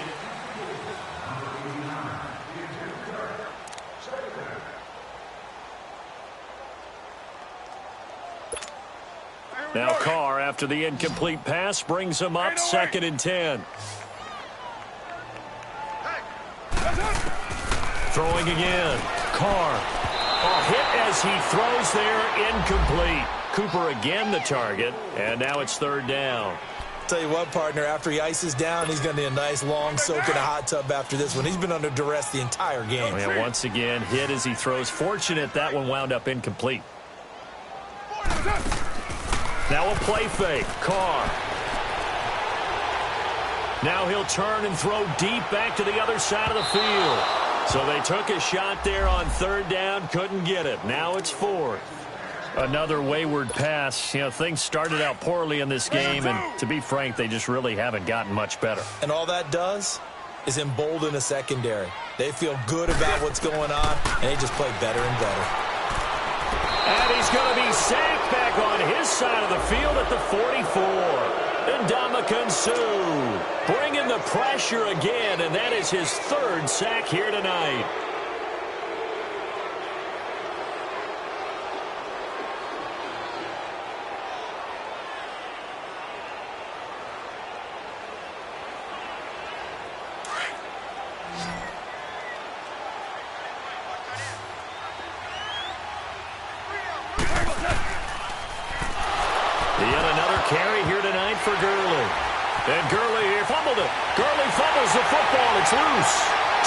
Now Carr, after the incomplete pass, brings him up 2nd and 10. Throwing again. Carr. A hit as he throws there, incomplete. Cooper again the target, and now it's 3rd down. Tell you what, partner, after he ices down, he's going to need a nice long soak in a hot tub after this one. He's been under duress the entire game. And once again, hit as he throws. Fortunate that one wound up incomplete. Now a play fake. Carr. Now he'll turn and throw deep back to the other side of the field. So they took a shot there on 3rd down, couldn't get it. Now it's 4th. Another wayward pass. You know, things started out poorly in this game, and to be frank, they just really haven't gotten much better. And all that does is embolden a secondary. They feel good about what's going on, and they just play better and better. And he's going to be sacked back on his side of the field at the 44. Ndamukong Suh bringing the pressure again, and that is his 3rd sack here tonight. Yet another carry here tonight for Gurley. And Gurley here fumbled it. Gurley fumbles the football. It's loose.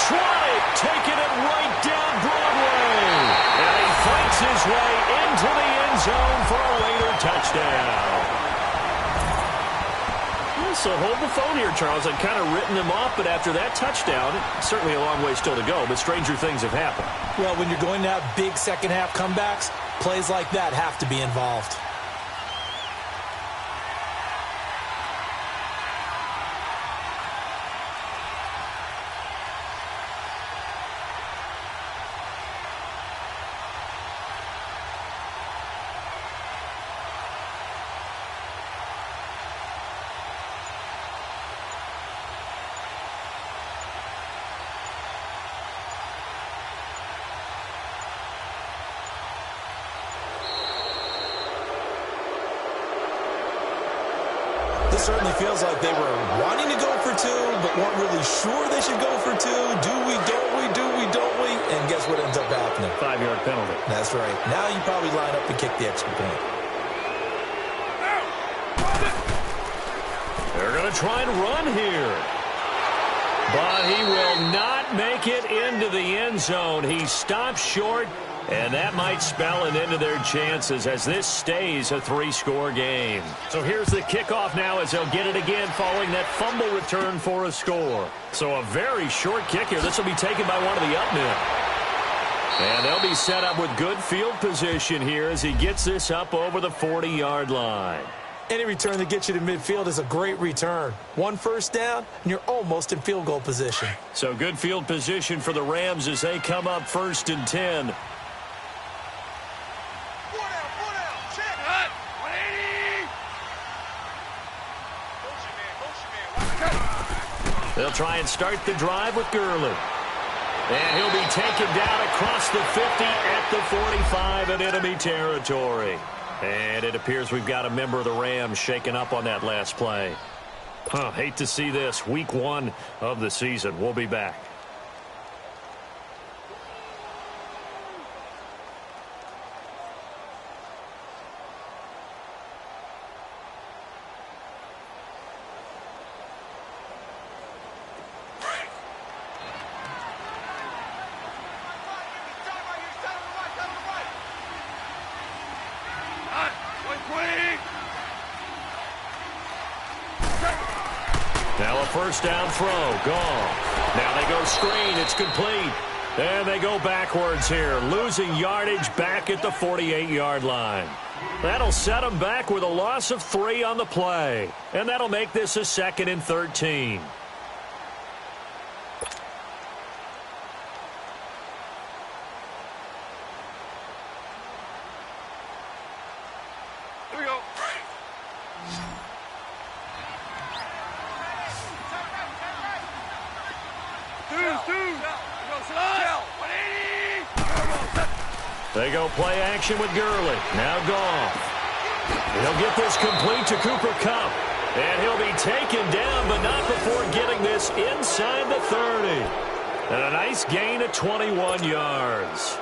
Tronic taking it right down Broadway. And he fights his way into the end zone for a later touchdown. So hold the phone here, Charles. I'd kind of written them off, but after that touchdown, certainly a long way still to go, but stranger things have happened. Well, when you're going to have big second-half comebacks, plays like that have to be involved. certainly feels like they were wanting to go for two, but weren't really sure they should go for two. Do we, don't we, do we, don't we? And guess what ends up happening? 5-yard penalty. That's right. Now you probably line up and kick the extra point. They're going to try and run here. But he will not make it into the end zone. He stops short, and that might spell an end to their chances as this stays a 3-score game. So here's the kickoff now as they'll get it again following that fumble return for a score. So a very short kick here. This will be taken by one of the up men. And they'll be set up with good field position here as he gets this up over the 40-yard line. Any return that gets you to midfield is a great return. 1 first down, and you're almost in field goal position. So good field position for the Rams as they come up 1st and 10. They'll try and start the drive with Gurley. And he'll be taken down across the 50 at the 45 in enemy territory. And it appears we've got a member of the Rams shaken up on that last play. Hate to see this. Week 1 of the season. We'll be back. Now a first down throw, gone. Now they go screen, it's complete. And they go backwards here, losing yardage back at the 48-yard line. That'll set them back with a loss of 3 on the play. And that'll make this a 2nd and 13. Here we go. They go play action with Gurley. Now Goff. He'll get this complete to Cooper Kupp. And he'll be taken down, but not before getting this inside the 30. And a nice gain of 21 yards.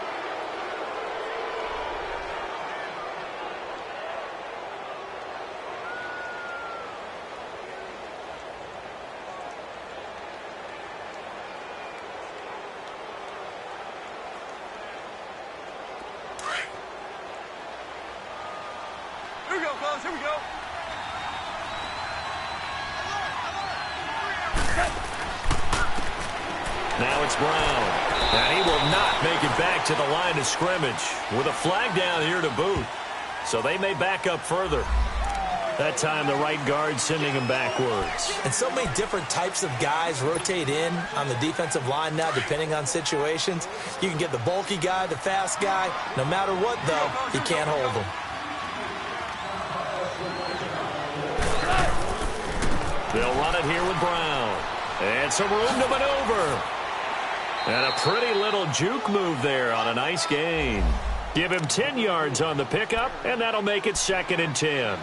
Here we go, fellas. Here we go. Now it's Brown. And he will not make it back to the line of scrimmage with a flag down here to boot. So they may back up further. That time the right guard sending him backwards. And so many different types of guys rotate in on the defensive line now depending on situations. You can get the bulky guy, the fast guy. No matter what, though, you can't hold them. They'll run it here with Brown. And some room to maneuver. And a pretty little juke move there on a nice gain. Give him 10 yards on the pickup, and that'll make it 2nd and 10.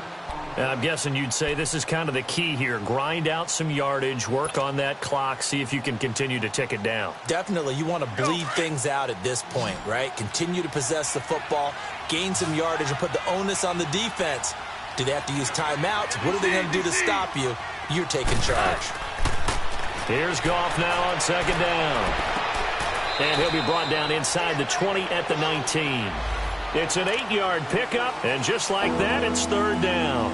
And I'm guessing you'd say this is kind of the key here. Grind out some yardage, work on that clock, see if you can continue to tick it down. Definitely, you want to bleed things out at this point, right? Continue to possess the football, gain some yardage, and put the onus on the defense. Do they have to use timeouts? What are they going to do to stop you? You're taking charge. Here's Goff now on 2nd down. And he'll be brought down inside the 20 at the 19. It's an 8-yard pickup, and just like that, it's 3rd down.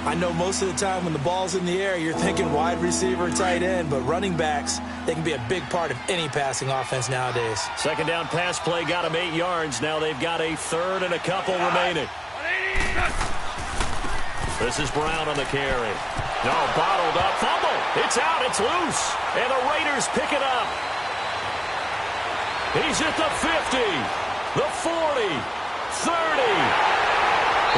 I know most of the time when the ball's in the air, you're thinking wide receiver, tight end, but running backs, they can be a big part of any passing offense nowadays. 2nd down pass play got them 8 yards. Now they've got a 3rd and a couple remaining. This is Brown on the carry. No, bottled up. Fumble. It's out. It's loose. And the Raiders pick it up. He's at the 50, the 40, 30.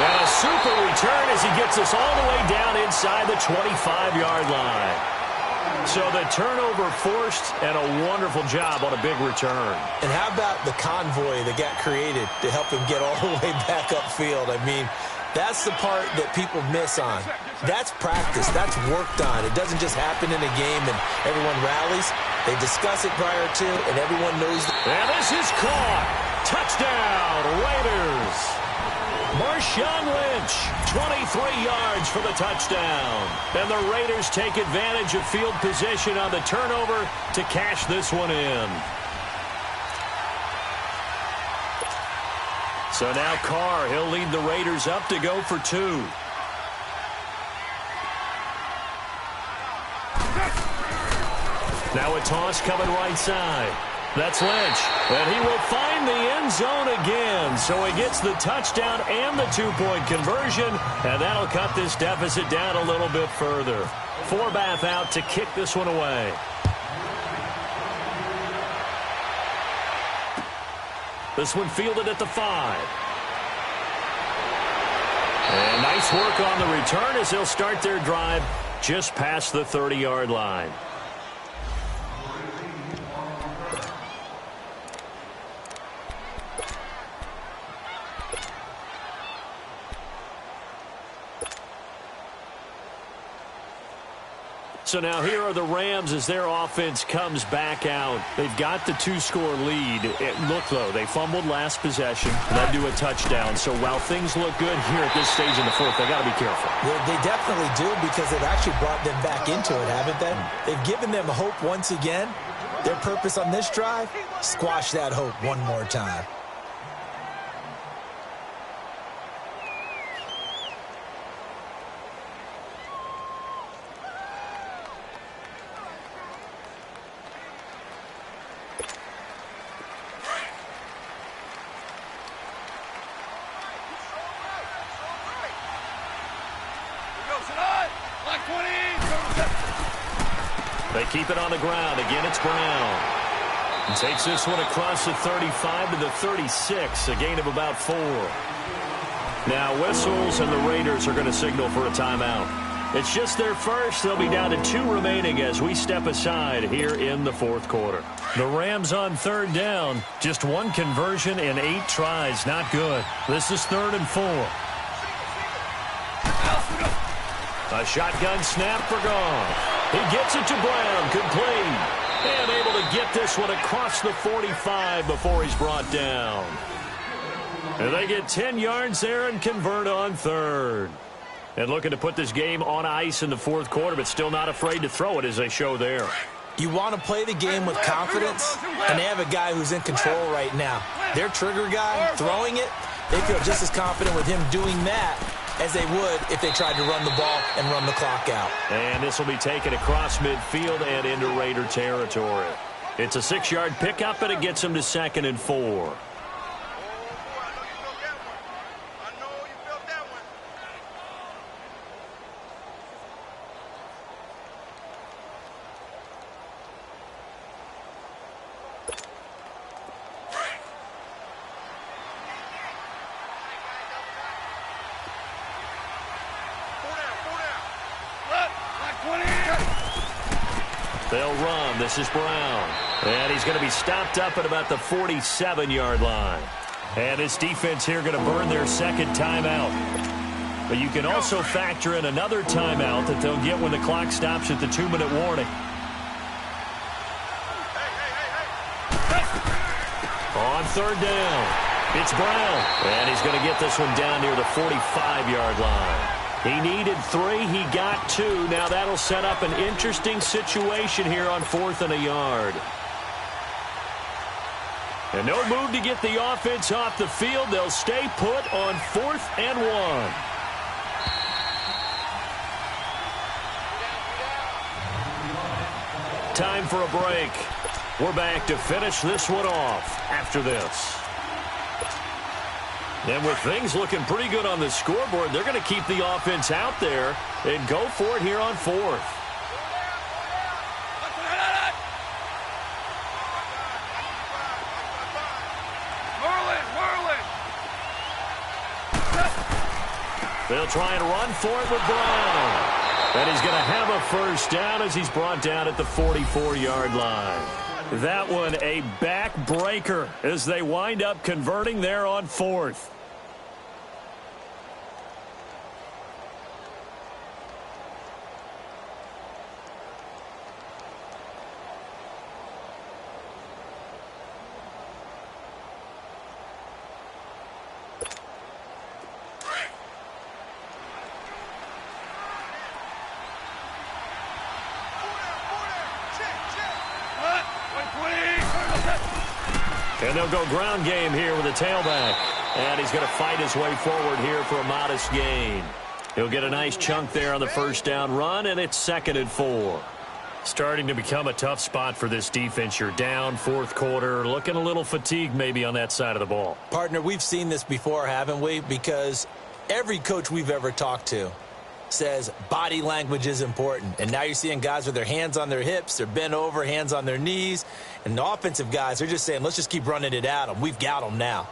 And a super return as he gets us all the way down inside the 25-yard line. So the turnover forced, and a wonderful job on a big return. And how about the convoy that got created to help him get all the way back upfield? I mean, that's the part that people miss on. That's practice. That's worked on. It doesn't just happen in a game and everyone rallies. They discuss it prior to, and everyone knows. And this is caught. Touchdown, Raiders. Marshawn Lynch, 23 yards for the touchdown. And the Raiders take advantage of field position on the turnover to cash this one in. So now Carr, he'll lead the Raiders up to go for 2. Now a toss coming right side. That's Lynch. And he will find the end zone again. So he gets the touchdown and the 2-point conversion. And that'll cut this deficit down a little bit further. Forbath out to kick this one away. This one fielded at the 5. And nice work on the return as they'll start their drive just past the 30-yard line. So now here are the Rams as their offense comes back out. They've got the 2-score lead. Look, though, they fumbled last possession, led to a touchdown. So while things look good here at this stage in the fourth, they got to be careful. They definitely do, because they've actually brought them back into it, haven't they? They've given them hope once again. Their purpose on this drive, squash that hope one more time. They keep it on the ground. Again, it's Brown. And takes this one across the 35 to the 36, a gain of about 4. Now whistles, and the Raiders are going to signal for a timeout. It's just their first. They'll be down to 2 remaining as we step aside here in the fourth quarter. The Rams on 3rd down. Just 1 conversion in 8 tries. Not good. This is 3rd and 4. A shotgun snap for Goff. He gets it to Brown, complete. And able to get this one across the 45 before he's brought down. And they get 10 yards there and convert on 3rd. And looking to put this game on ice in the fourth quarter, but still not afraid to throw it as they show there. You want to play the game with confidence, and they have a guy who's in control right now. Their trigger guy, throwing it, they feel just as confident with him doing that as they would if they tried to run the ball and run the clock out. And this will be taken across midfield and into Raider territory. It's a 6-yard pickup, and it gets them to 2nd and 4. They'll run. This is Brown. And he's going to be stopped up at about the 47-yard line. And this defense here going to burn their 2nd timeout. But you can also factor in another timeout that they'll get when the clock stops at the 2-minute warning. On 3rd down, it's Brown. And he's going to get this one down near the 45-yard line. He needed 3. He got 2. Now that'll set up an interesting situation here on 4th and a yard. And no move to get the offense off the field. They'll stay put on 4th and 1. Time for a break. We're back to finish this one off after this. And with things looking pretty good on the scoreboard, they're going to keep the offense out there and go for it here on 4th. They'll try and run for it with Brown. And he's going to have a first down as he's brought down at the 44-yard line. That one a backbreaker as they wind up converting there on 4th. And they'll go ground game here with a tailback. And he's going to fight his way forward here for a modest gain. He'll get a nice chunk there on the first down run, and it's 2nd and 4. Starting to become a tough spot for this defense. You're down 4th quarter, looking a little fatigued maybe on that side of the ball. Partner, we've seen this before, haven't we? Because every coach we've ever talked to says body language is important. And now you're seeing guys with their hands on their hips, they're bent over, hands on their knees. And the offensive guys, they're just saying, let's just keep running it at them. We've got them now.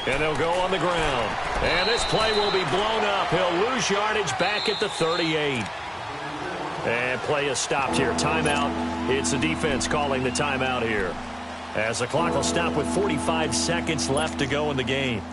And they'll go on the ground. And this play will be blown up. He'll lose yardage back at the 38. And play is stopped here. Timeout. It's the defense calling the timeout here, as the clock will stop with 45 seconds left to go in the game.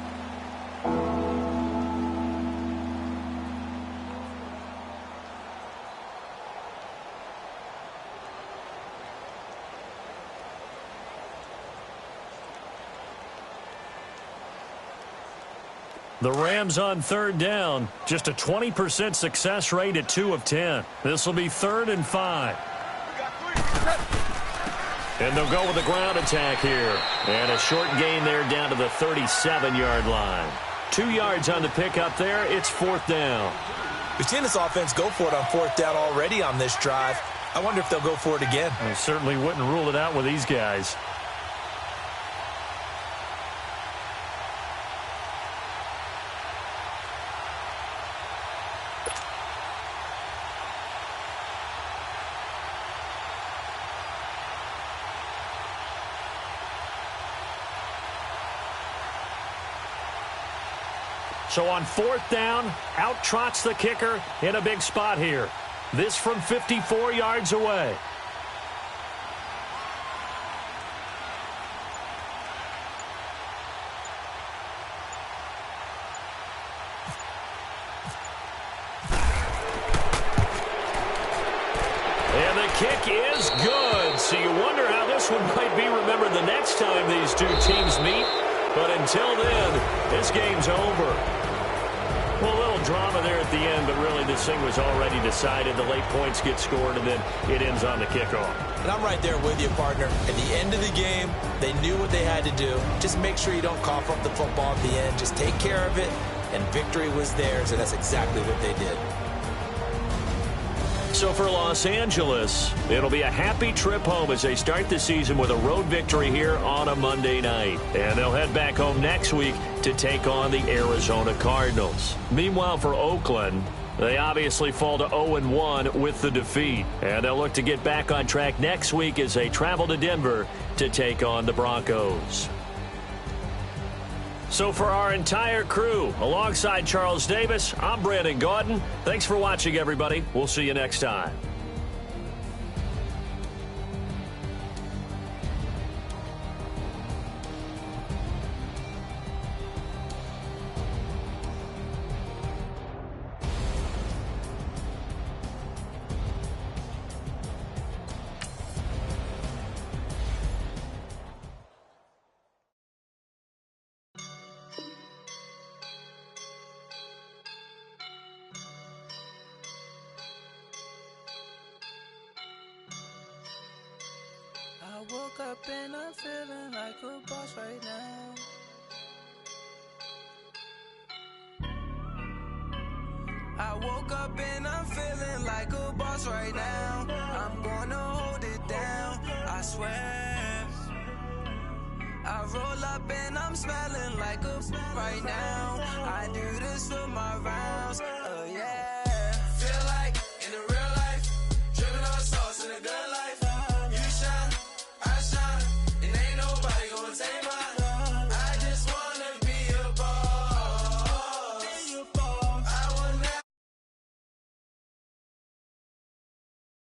The Rams on 3rd down, just a 20% success rate at 2 of 10. This will be 3rd and 5. And they'll go with the ground attack here. And a short gain there down to the 37-yard line. 2 yards on the pickup there. It's 4th down. We've seen this offense go for it on 4th down already on this drive. I wonder if they'll go for it again. I certainly wouldn't rule it out with these guys. So on 4th down, out trots the kicker in a big spot here. This from 54 yards away. And the kick is good. So you wonder how this one might be remembered the next time these two teams meet. But until then, this game's over. Well, a little drama there at the end, but really this thing was already decided. The late points get scored, and then it ends on the kickoff. And I'm right there with you, partner. At the end of the game, they knew what they had to do. Just make sure you don't cough up the football at the end. Just take care of it, and victory was theirs, and that's exactly what they did. So for Los Angeles, it'll be a happy trip home as they start the season with a road victory here on a Monday night. And they'll head back home next week to take on the Arizona Cardinals. Meanwhile, for Oakland, they obviously fall to 0-1 with the defeat. And they'll look to get back on track next week as they travel to Denver to take on the Broncos. So for our entire crew, alongside Charles Davis, I'm Brandon Gaudin. Thanks for watching, everybody. We'll see you next time. I woke up and I'm feeling like a boss right now. I woke up and I'm feeling like a boss right now. I'm gonna hold it down, I swear. I roll up and I'm smelling like a right now. I do this for my rounds.